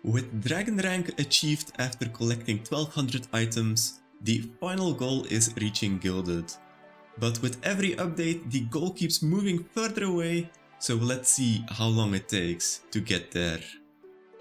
With Dragon Rank achieved after collecting 1200 items, the final goal is reaching Gilded. But with every update, the goal keeps moving further away, so let's see how long it takes to get there.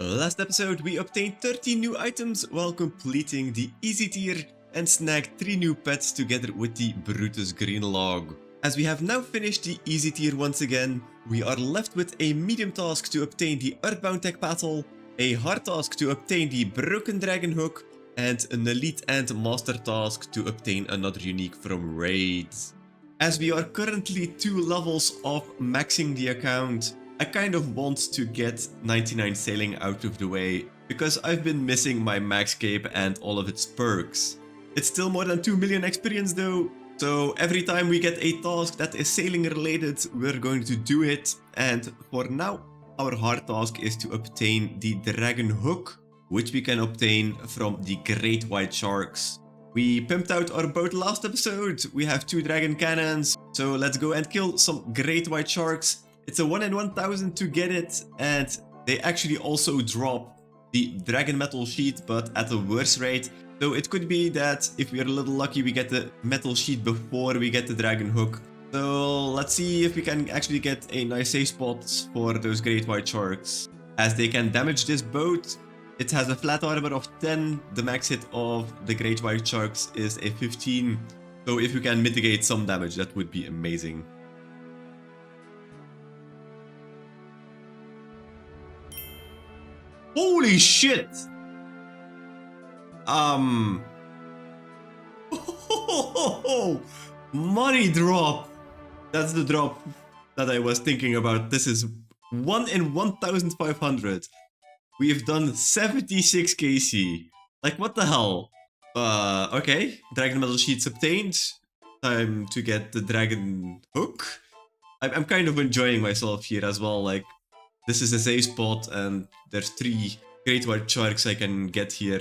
Last episode, we obtained 13 new items while completing the easy tier and snagged 3 new pets together with the Brutus Green Log. As we have now finished the easy tier once again, we are left with a medium task to obtain the Earthbound Tech Battle, a hard task to obtain the Broken Dragon Hook, and an elite and master task to obtain another unique from raids. As we are currently 2 levels off maxing the account, I kind of want to get 99 sailing out of the way, because I've been missing my max cape and all of its perks. It's still more than 2 million experience though, so every time we get a task that is sailing related, we're going to do it, and for now, our hard task is to obtain the Dragon Hook, which we can obtain from the Great White Sharks. We pimped out our boat last episode, we have 2 dragon cannons, so let's go and kill some Great White Sharks. It's a 1 in 1000 to get it, and they actually also drop the Dragon Metal Sheet, but at a worse rate. So it could be that if we are a little lucky, we get the Metal Sheet before we get the Dragon Hook. So let's see if we can actually get a nice safe spot for those Great White Sharks. As they can damage this boat, it has a flat armor of 10, the max hit of the Great White Sharks is a 15. So if we can mitigate some damage, that would be amazing. Holy shit! Money drop! That's the drop that I was thinking about. This is 1 in 1500. We've done 76 KC. Like, what the hell? Okay. Dragon Metal Sheets obtained. Time to get the Dragon Hook. I'm kind of enjoying myself here as well. Like, this is a safe spot and there's 3 Great White Sharks I can get here.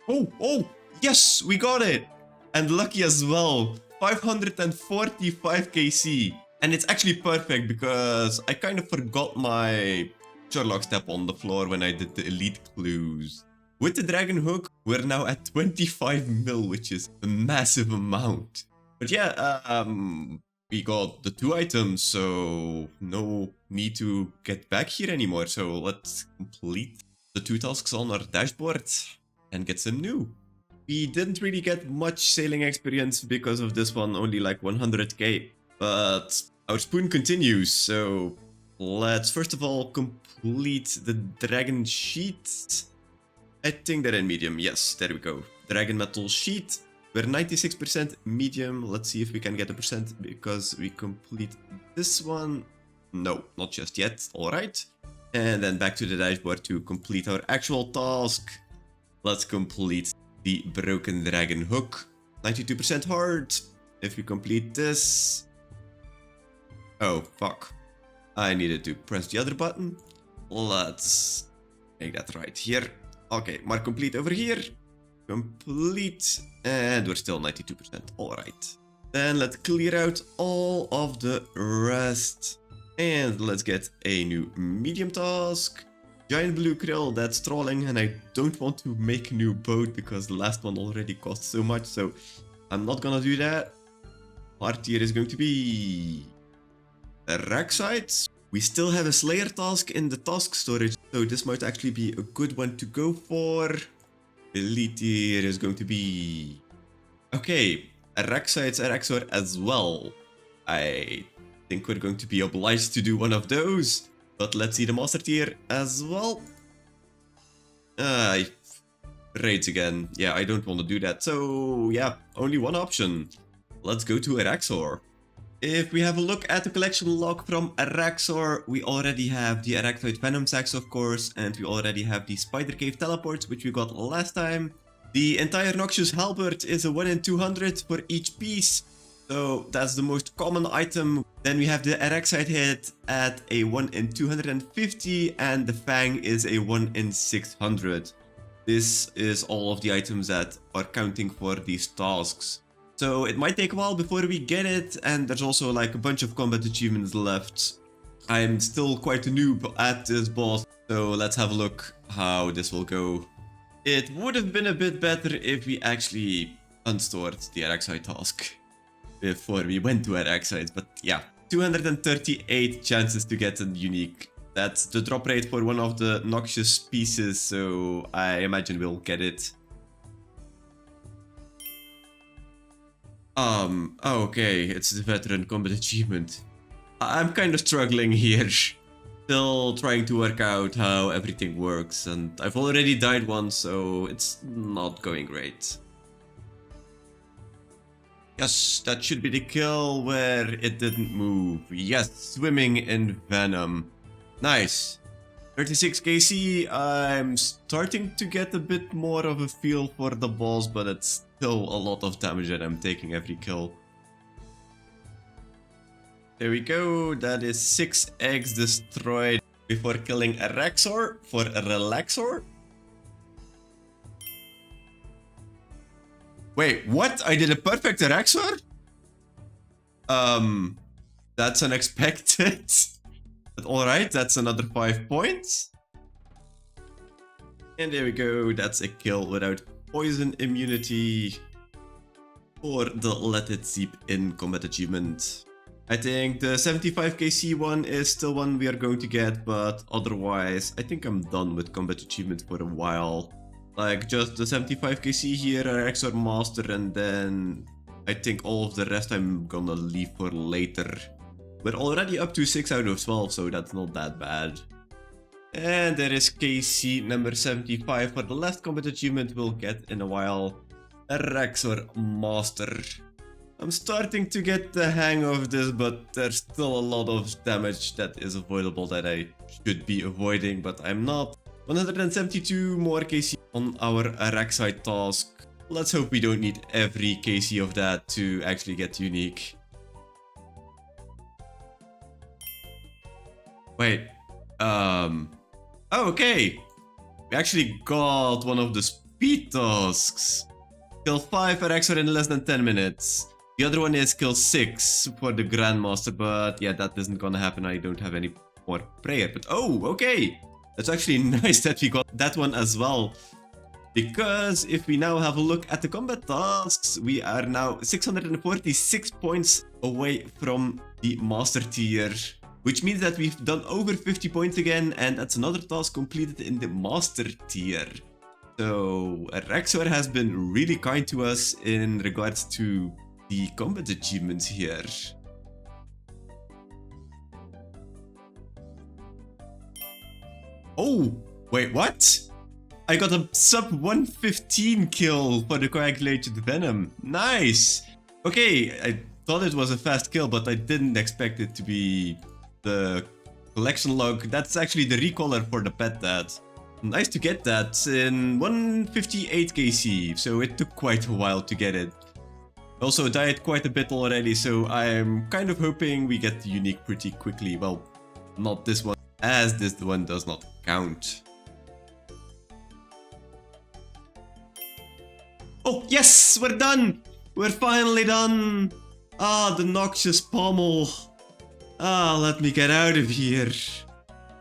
Oh, yes, we got it! And lucky as well, 545 KC. And it's actually perfect because I kind of forgot my Sherlock step on the floor when I did the elite clues. With the Dragon Hook, we're now at 25 mil, which is a massive amount. But yeah, we got the 2 items, so no need to get back here anymore. So let's complete the 2 tasks on our dashboard and get some new. We didn't really get much sailing experience because of this one, only like 100k. But our spoon continues, so let's first of all complete the Dragon Sheet. I think they're in medium, yes, there we go. Dragon Metal Sheet. We're 96% medium. Let's see if we can get a percent because we complete this one. No, not just yet. Alright. And then back to the dashboard to complete our actual task. Let's complete the Broken Dragon Hook. 92% hard. If we complete this... Oh, fuck. I needed to press the other button. Let's make that right here. Okay, mark complete over here. Complete, and we're still 92%. Alright. Then let's clear out all of the rest. And let's get a new medium task. Giant blue krill, that's trolling, and I don't want to make a new boat because the last one already cost so much, so I'm not gonna do that. Hard tier is going to be rack sites. We still have a Slayer task in the task storage, so this might actually be a good one to go for. Elite tier is going to be... Okay, rack sites are Axor as well. I think we're going to be obliged to do one of those. But let's see the master tier as well. Raids again. Yeah, I don't want to do that. So yeah, only one option. Let's go to Araxor. If we have a look at the collection log from Araxor, we already have the Arachnoid Venom Sacks, of course, and we already have the Spider Cave Teleports, which we got last time. The entire Noxious Halberd is a 1 in 200 for each piece. So that's the most common item. Then we have the Araxite Head at a 1 in 250 and the Fang is a 1 in 600. This is all of the items that are counting for these tasks. So it might take a while before we get it, and there's also like a bunch of combat achievements left. I'm still quite a noob at this boss, so let's have a look how this will go. It would have been a bit better if we actually unstored the RXI task before we went to RXIs, but yeah. 238 chances to get a unique. That's the drop rate for one of the noxious pieces, so I imagine we'll get it. Okay, it's the veteran combat achievement. I'm kind of struggling here. Still trying to work out how everything works, and I've already died once, so it's not going great. Yes, that should be the kill where it didn't move. Yes, swimming in venom. Nice. 36 KC, I'm starting to get a bit more of a feel for the boss, but it's still a lot of damage that I'm taking every kill. There we go, that is 6 eggs destroyed before killing a Rexor for a Relaxor. Wait, what? I did a perfect Rexor? That's unexpected. But alright, that's another 5 points. And there we go, that's a kill without poison immunity for the Let It Seep in combat achievement. I think the 75 KC one is still one we are going to get, but otherwise, I think I'm done with combat achievement for a while. Like, just the 75 KC here, RXR Master, and then I think all of the rest I'm gonna leave for later. We're already up to 6 out of 12, so that's not that bad. And there is KC number 75 for the last combat achievement we'll get in a while. RXR Master. I'm starting to get the hang of this, but there's still a lot of damage that is avoidable that I should be avoiding, but I'm not. 172 more KC on our RXI task. Let's hope we don't need every KC of that to actually get unique. Wait, oh, okay. We actually got one of the speed tasks. Kill 5 RXR in less than 10 minutes. The other one is kill 6 for the Grandmaster, but yeah, that isn't gonna happen. I don't have any more prayer, but oh, okay. That's actually nice that we got that one as well. Because if we now have a look at the combat tasks, we are now 646 points away from the Master tier. Which means that we've done over 50 points again, and that's another task completed in the Master tier. So Rexor has been really kind to us in regards to the combat achievements here. Oh, wait, what? I got a sub 115 kill for the coagulated venom. Nice. Okay, I thought it was a fast kill, but I didn't expect it to be the collection log. That's actually the recaller for the pet dad. Nice to get that in 158 KC, so it took quite a while to get it. Also died quite a bit already, so I'm kind of hoping we get the unique pretty quickly. Well, not this one, as this one does not count. Oh, yes, we're done! We're finally done! Ah, the noxious pommel. Ah, let me get out of here.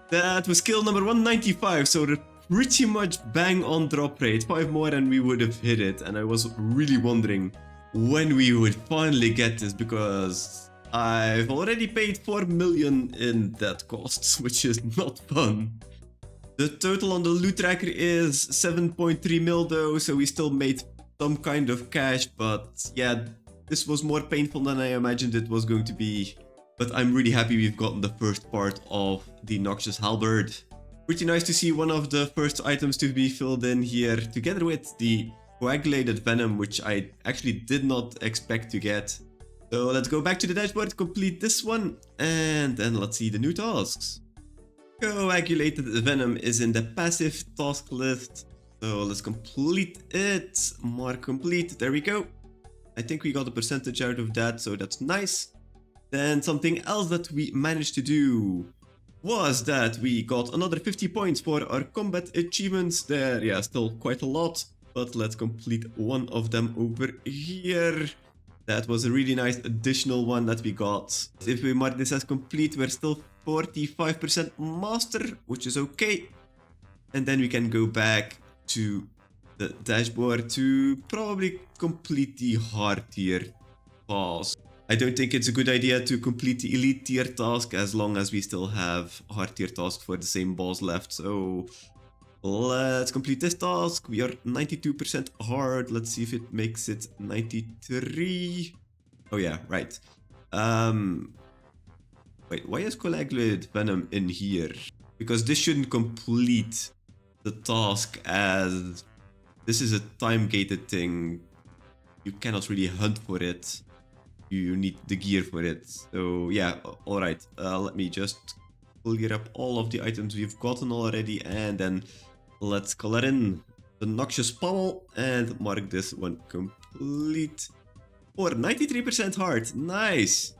That was kill number 195, so we're pretty much bang on drop rate. 5 more and we would have hit it, and I was really wondering when we would finally get this, because I've already paid 4 million in death costs, which is not fun. The total on the loot tracker is 7.3 mil though, so we still made some kind of cash, but yeah, this was more painful than I imagined it was going to be. But I'm really happy we've gotten the first part of the Noxious Halberd. Pretty nice to see one of the first items to be filled in here, together with the coagulated venom, which I actually did not expect to get. So let's go back to the dashboard, complete this one, and then let's see the new tasks. Coagulated venom is in the passive task list, so let's complete it. Mark complete, there we go. I think we got a percentage out of that, so that's nice. Then something else that we managed to do was that we got another 50 points for our combat achievements there. Yeah, still quite a lot, but let's complete one of them over here. That was a really nice additional one that we got. If we mark this as complete, we're still 45% master, which is okay. And then we can go back to the dashboard to probably complete the hard tier task. I don't think it's a good idea to complete the elite tier task as long as we still have hard tier task for the same boss left. So let's complete this task. We are 92% hard. Let's see if it makes it 93. Oh yeah, right. Wait, why is Collectionlog Venom in here? Because this shouldn't complete the task, as this is a time-gated thing. You cannot really hunt for it. You need the gear for it. So yeah, alright. Let me just clear up all of the items we've gotten already, and then let's color in the Noxious Pommel and mark this one complete. For 93% hard. Nice!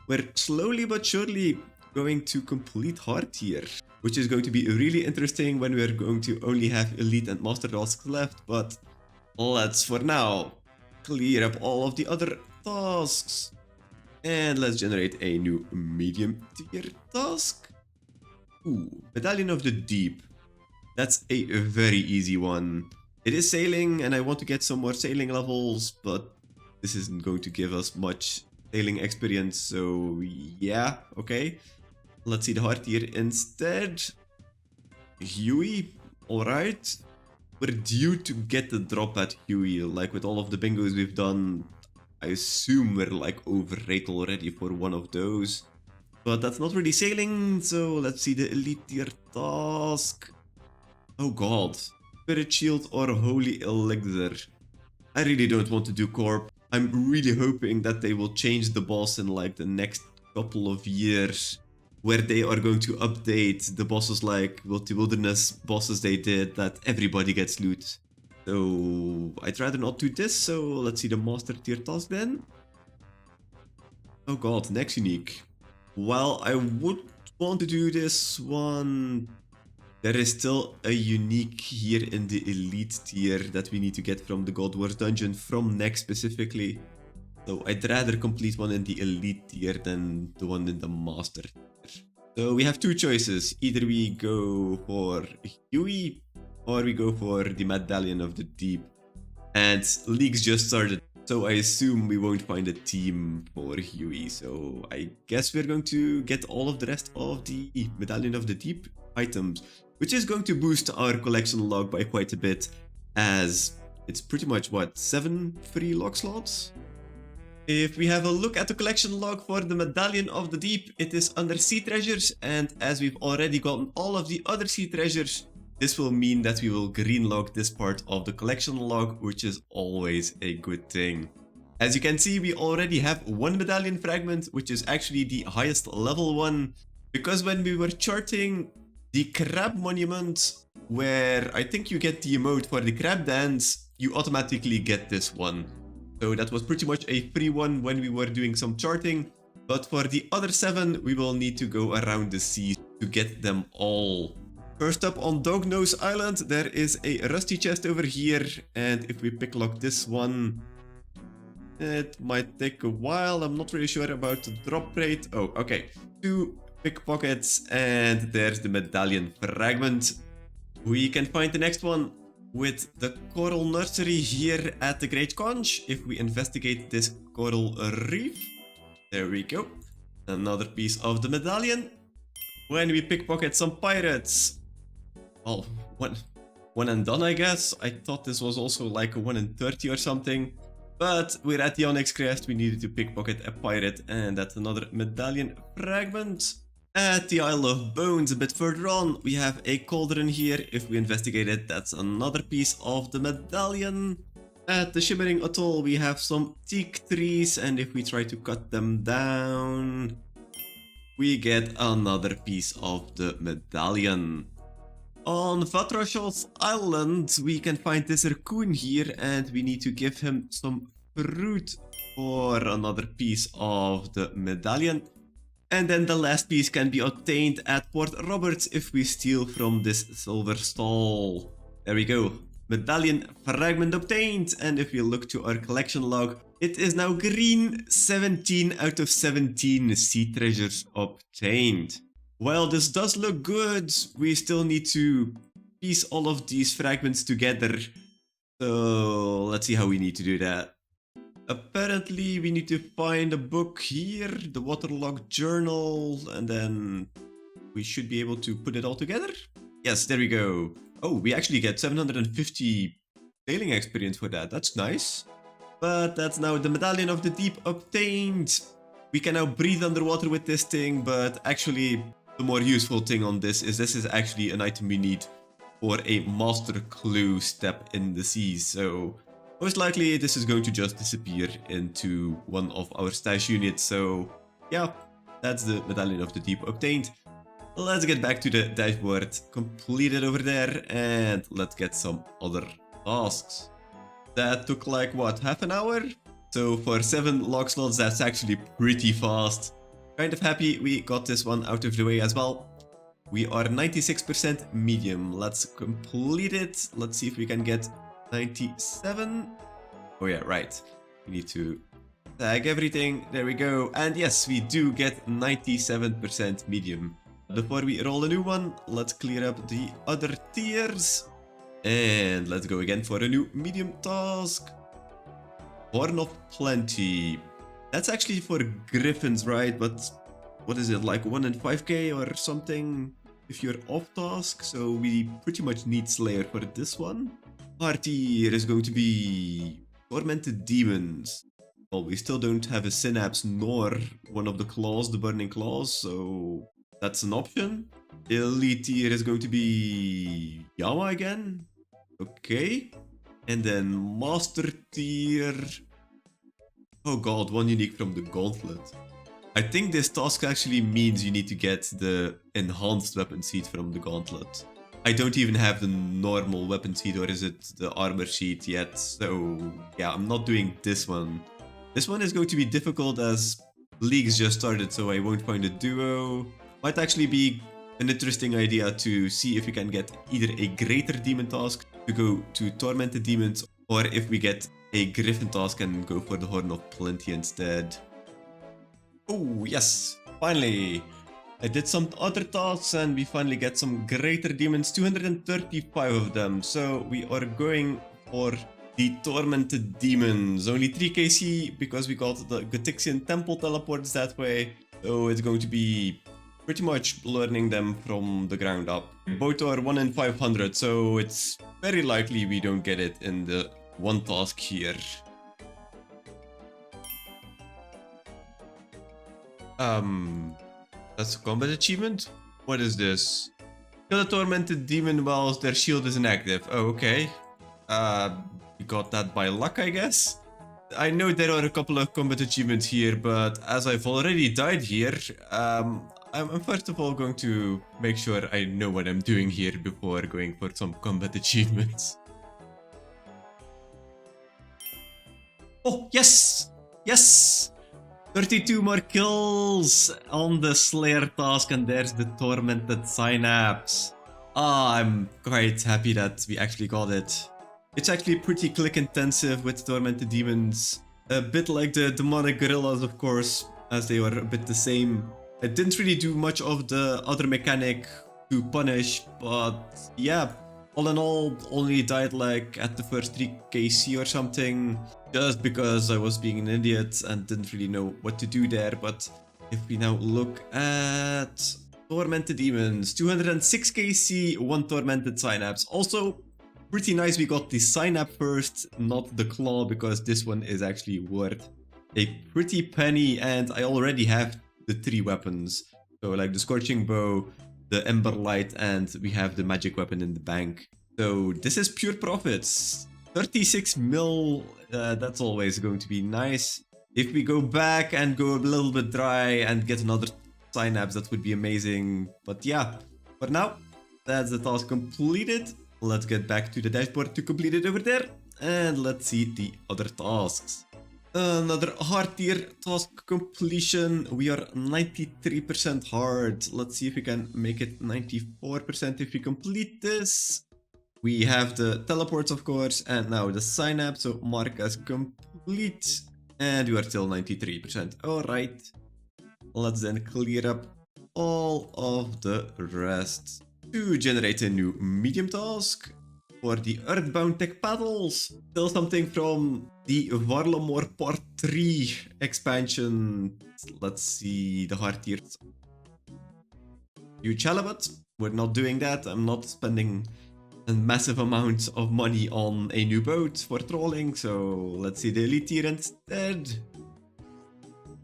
We're slowly but surely going to complete hard tier, which is going to be really interesting when we're going to only have elite and master tasks left. But let's for now clear up all of the other tasks, and let's generate a new medium tier task. Ooh, Medallion of the Deep. That's a very easy one. It is sailing, and I want to get some more sailing levels, but this isn't going to give us much sailing experience, so yeah, okay. Let's see the hard tier instead. Huey, alright. We're due to get the drop at Huey, like with all of the bingos we've done. I assume we're like over rate already for one of those. But that's not really sailing, so let's see the elite tier task. Oh god. Spirit Shield or Holy Elixir. I really don't want to do Corp. I'm really hoping that they will change the boss in like the next couple of years, where they are going to update the bosses like the wilderness bosses they did, that everybody gets loot. So I'd rather not do this, so let's see the master tier task then. Oh god, next unique. Well, I would want to do this one. There is still a unique here in the elite tier that we need to get from the God Wars dungeon, from next specifically. So I'd rather complete one in the elite tier than the one in the master tier. So we have two choices. Either we go for Huey or we go for the Medallion of the Deep. And leagues just started, so I assume we won't find a team for Huey. So I guess we're going to get all of the rest of the Medallion of the Deep items, which is going to boost our collection log by quite a bit, as it's pretty much, what, 7 free log slots? If we have a look at the collection log for the Medallion of the Deep, it is under Sea Treasures, and as we've already gotten all of the other Sea Treasures, this will mean that we will green log this part of the collection log, which is always a good thing. As you can see, we already have one medallion fragment, which is actually the highest level one, because when we were charting the crab monument, where I think you get the emote for the crab dance, you automatically get this one. So that was pretty much a free one when we were doing some charting, but for the other 7, we will need to go around the sea to get them all. First up on Dognose Island, there is a rusty chest over here, and if we picklock this one, it might take a while. I'm not really sure about the drop rate. Oh, okay. 2 pickpockets, and there's the medallion fragment. We can find the next one with the coral nursery here at the Great Conch. If we investigate this coral reef, there we go. Another piece of the medallion. When we pickpocket some pirates, well, one and done, I guess. I thought this was also like a 1 in 30 or something. But we're at the Onyx Crest, we needed to pickpocket a pirate, and that's another medallion fragment. At the Isle of Bones, a bit further on, we have a cauldron here. If we investigate it, that's another piece of the medallion. At the Shimmering Atoll, we have some teak trees, and if we try to cut them down, we get another piece of the medallion. On Vatrashos Island, we can find this raccoon here, and we need to give him some fruit for another piece of the medallion. And then the last piece can be obtained at Port Roberts if we steal from this silver stall. There we go. Medallion fragment obtained, and if we look to our collection log, it is now green. 17 out of 17 sea treasures obtained. Well, this does look good. We still need to piece all of these fragments together. So let's see how we need to do that. Apparently, we need to find a book here, the waterlogged journal, and then we should be able to put it all together. Yes, there we go. Oh, we actually get 750 sailing experience for that. That's nice. But that's now the Medallion of the Deep obtained. We can now breathe underwater with this thing, but actually the more useful thing on this is actually an item we need for a master clue step in the seas. So most likely this is going to just disappear into one of our stash units. So yeah, that's the Medallion of the Deep obtained. Let's get back to the dashboard, complete it over there, and let's get some other tasks. That took like, what, half an hour? So for 7 log slots, that's actually pretty fast. Kind of happy we got this one out of the way as well. We are 96% medium. Let's complete it. Let's see if we can get 97. Oh yeah, right. We need to tag everything. There we go. And yes, we do get 97% medium. Before we roll a new one, let's clear up the other tiers. And let's go again for a new medium task. Horn of Plenty. That's actually for griffins, right? But what is it, like 1 in 5k or something if you're off task? So we pretty much need Slayer for this one. Our tier is going to be Tormented Demons. Well, we still don't have a Synapse nor one of the claws, the Burning Claws, so that's an option. Elite tier is going to be Yama again. Okay. And then Master tier. Oh god, one unique from the Gauntlet. I think this task actually means you need to get the enhanced weapon sheet from the Gauntlet. I don't even have the normal weapon sheet, or is it the armor sheet yet? So yeah, I'm not doing this one. This one is going to be difficult as leagues just started, so I won't find a duo. Might actually be an interesting idea to see if we can get either a greater demon task to go to Tormented Demons, or if we get a Griffin task and go for the Horn of Plenty instead. Oh yes, finally! I did some other tasks and we finally get some greater demons, 235 of them. So we are going for the Tormented Demons. Only 3 KC because we got the Gotixian Temple teleports that way. So it's going to be pretty much learning them from the ground up. Both are 1 in 500, so it's very likely we don't get it in the one task here. That's a combat achievement? What is this? Kill a tormented demon while their shield is inactive. Oh, okay. We got that by luck, I guess? I know there are a couple of combat achievements here, but as I've already died here, I'm first of all going to make sure I know what I'm doing here before going for some combat achievements. Oh, yes! Yes! 32 more kills on the Slayer task, and there's the Tormented Synapse. Ah, I'm quite happy that we actually got it. It's actually pretty click intensive with Tormented Demons. A bit like the Demonic Gorillas, of course, as they were a bit the same. It didn't really do much of the other mechanic to punish, but yeah, all in all, only died like at the first 3 KC or something, just because I was being an idiot and didn't really know what to do there. But if we now look at Tormented Demons, 206 KC, 1 Tormented Synapse. Also, pretty nice we got the Synapse first, not the Claw, because this one is actually worth a pretty penny, and I already have the 3 weapons. So like the Scorching Bow, the Ember Light, and we have the magic weapon in the bank. So this is pure profits. 36 mil, that's always going to be nice. If we go back and go a little bit dry and get another Synapse, that would be amazing. But yeah, for now, that's the task completed. Let's get back to the dashboard to complete it over there. And let's see the other tasks. Another hard tier task completion. We are 93% hard. Let's see if we can make it 94% if we complete this. We have the teleports, of course, and now the Synapse, so mark as complete. And we are still 93%. Alright. Let's then clear up all of the rest. To generate a new medium task for the Earthbound Tech Paddles. Still something from the Varlamore Part 3 expansion. Let's see the hard tiers. Huge halibut. We're not doing that. I'm not spending a massive amount of money on a new boat for trolling, so let's see the elite tier instead.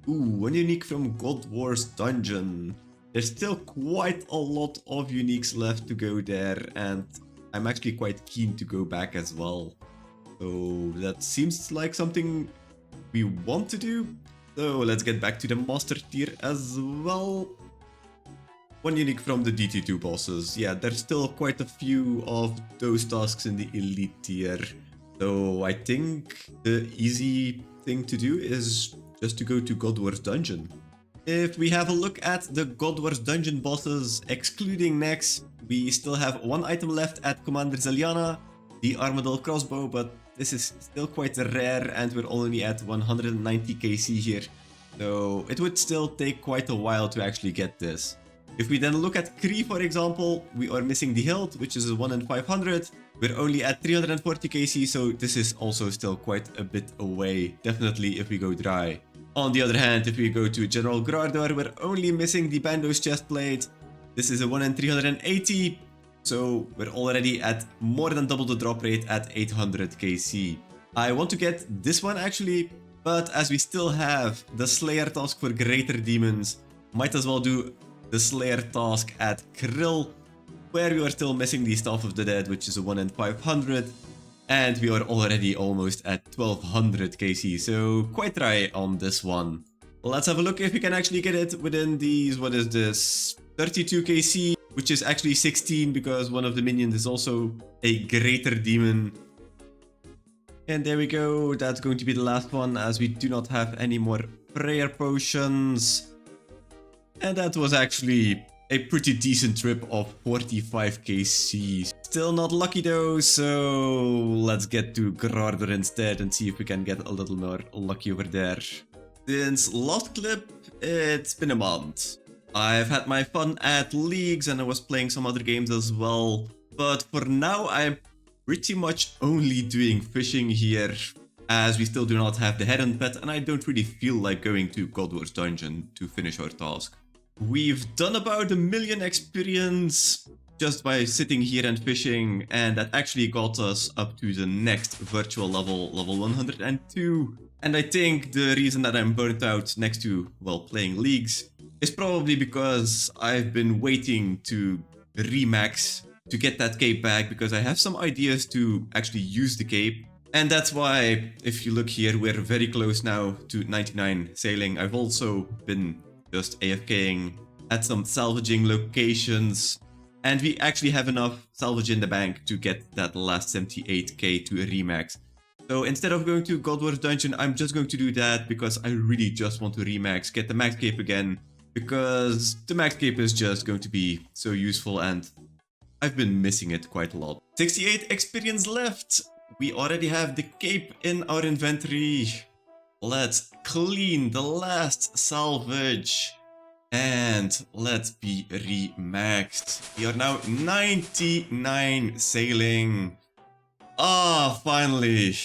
Ooh, one unique from God Wars Dungeon. There's still quite a lot of uniques left to go there, and I'm actually quite keen to go back as well. So that seems like something we want to do. So let's get back to the master tier as well. One unique from the DT2 bosses. Yeah, there's still quite a few of those tasks in the elite tier. So I think the easy thing to do is just to go to God Wars Dungeon. If we have a look at the God Wars Dungeon bosses, excluding Nex, we still have one item left at Commander Zeliana, the Armadillo Crossbow, but this is still quite rare and we're only at 190 KC here. So it would still take quite a while to actually get this. If we then look at Kree, for example, we are missing the hilt, which is a 1 in 500. We're only at 340 KC, so this is also still quite a bit away, definitely if we go dry. On the other hand, if we go to General Grardor, we're only missing the Bando's chestplate. This is a 1 in 380, so we're already at more than double the drop rate at 800 KC. I want to get this one actually, but as we still have the Slayer task for Greater Demons, might as well do the Slayer task at Krill, where we are still missing the Staff of the Dead, which is a 1 in 500, and we are already almost at 1200 KC, so quite dry on this one. Let's have a look if we can actually get it within these, what is this, 32 KC, which is actually 16 because one of the minions is also a Greater Demon. And there we go, that's going to be the last one as we do not have any more prayer potions. And that was actually a pretty decent trip of 45 KC. Still not lucky though, so let's get to Grardor instead and see if we can get a little more lucky over there. Since last clip, it's been a month. I've had my fun at leagues and I was playing some other games as well. But for now, I'm pretty much only doing fishing here, as we still do not have the Heron pet and I don't really feel like going to God Wars Dungeon to finish our task. We've done about 1 million experience just by sitting here and fishing, and that actually got us up to the next virtual level, level 102. And I think the reason that I'm burnt out next to, well, playing leagues is probably because I've been waiting to remax to get that cape back, because I have some ideas to actually use the cape. And that's why, if you look here, we're very close now to 99 sailing. I've also been just AFKing at some salvaging locations, and we actually have enough salvage in the bank to get that last 78k to a remax. So instead of going to God Wars Dungeon, I'm just going to do that because I really just want to remax, get the max cape again, because the max cape is just going to be so useful and I've been missing it quite a lot. 68 experience left. We already have the cape in our inventory. Let's clean the last salvage and let's be remaxed. We are now 99 sailing. Ah, finally.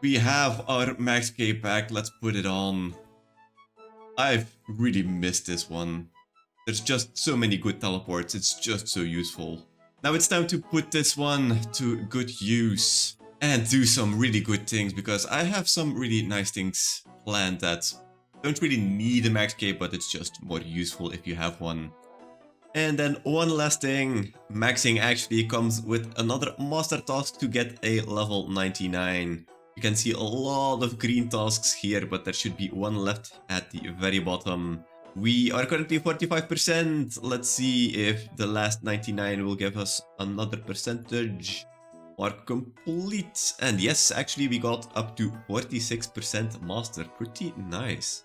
We have our max cape back. Let's put it on. I've really missed this one. There's just so many good teleports. It's just so useful. Now it's time to put this one to good use and do some really good things, because I have some really nice things planned that don't really need a max cape, but it's just more useful if you have one. And then one last thing, maxing actually comes with another master task to get a level 99. You can see a lot of green tasks here, but there should be one left at the very bottom. We are currently 45%. Let's see if the last 99 will give us another percentage. Mark complete. And yes, actually we got up to 46% master. Pretty nice.